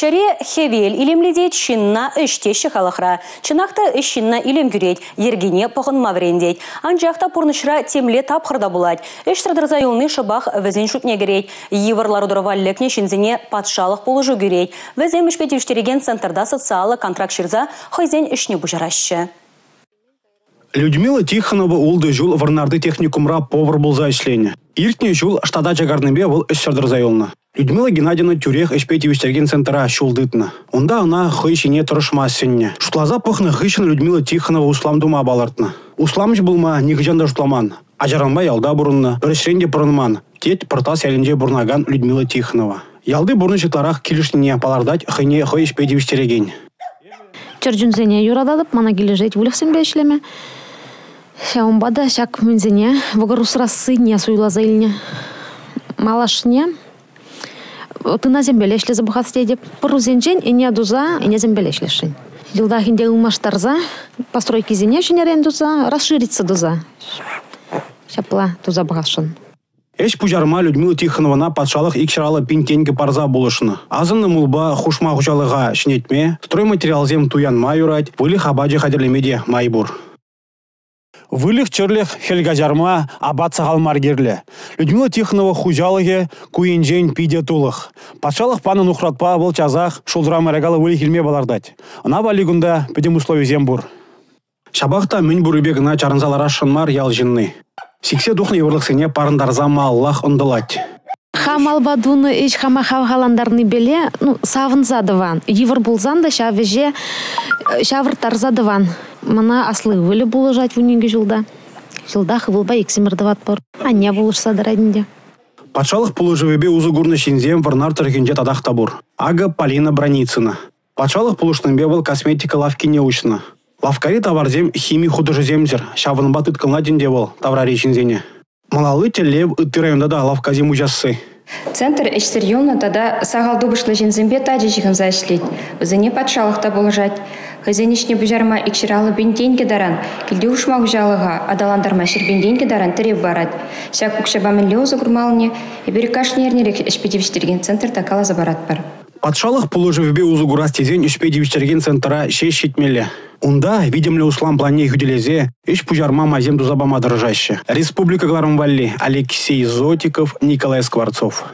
Шаре хевел илемледет шинна іштеші қалықра. Чынақта ішінна илем күрет, ергене пұғын маврендет. Анжақта пұрнышыра темле тапқырда бұлад. Іш сырдырза елны шыбақ візін шүтне керет. Еварлар удырваллекне шинзіне патшалық болыжу керет. Візем ішпетеуштереген центрда социалы контракт шырза хойзен ішне бұжарашы. Людмила Тихонова улды жул варнарды техникумра повар болза ишлене. Иртне жул штада жагарныбе был ишсырдырза елны. Людмила Геннадьевна тюрех ішпетеуштереген центра шулдытны. Онда она хыйшине тұрышмасынне. Шутлаза пықны хыйшын Людмила Тихонова усламдума балартны. Усламыш булма нихыжанда шутламан. Ажаранба ялда бурынны, бірішренде бұрынман. Тет пыртас ялінде бурнаган Людмила Тихонова. Ялды бурны жытларах келішіне палардать хыйне хый ішпетеуштереген. Чырджунзене юрададып, мана кележет вулықсенбе ішлеме. Шаумбада шак мүнзене, вғыр усрасы не суйлаза илне. Малашне, тына зембелешлі забухатсте деп. Пырузенжен ине дуза, ине зембелешлішін. Жылда хинде умаштарза, постройки зене шинерен дуза, расширится дуза. Шапла дуза бұғашын. Эш пужарма Людмила Тихонована патшалық икшаралы пинтенге парза болышыны. Азынны мулба хушма хужалыға шинетме, стройматериал зем туянма юрать, вылих абаджи хадерлемеде майбур. Вылих чырлих хельгазарма абат сағалмар керлі. Людмила Тихонова хужалығы куинжен пиде тулық. Патшалық паны нухратпа бұл чазақ шулдырама регалы вылих илме балардать. Ана балигунда педем условий зембур. Шабақта мін бұрыбегіна чарынзалара шынмар ял жинны. Сиксе духны еврлықсыне парындарзама Аллах ұндылать. Хамал бадуны еш хама хавгаландарны беле, савынза дыван. Евр булзан да шавеже шавыр тарза дыван. Мана аслы вылі булыжать вуненге жылда. Жылда хывылба ексемірдыват бар. А не булышса дарадінде. Патшалық пулыжывебе узы гурны шинзем варнар тұргенже тадақ табур. Ага Полина Браницына. Патшалық пулышнымбе был косметика лавки неучна. Лавкари товарзем химии художеземзер. Шавынба тыткална денде был таврари шинзене. Малалы телев үтті районда да лавказим ужасы. Центр экстерьонна тада сағал дубышлы жинзембе таджи жиғынза ішлет. Өзіне патшалықта болыжать. Хызенішне бұжарма икширалы бенденге даран, келде ушма ұжалыға, адаландарма шербенденге даран тіреп барад. Шак күкшабамын леозы күрмалыне, еберекашны ернерек ішпедевіштерген центр такалаза барад бар. Патшалық пулыжывебе узы гурас тезен ішпедевіштерген центра шеш шетмелі. Унда, видимли услам плане юделезе, иш пужарма мазем дузабама дорожаще. Республика Гларамвалли, Алексей Зотиков, Николай Скворцов.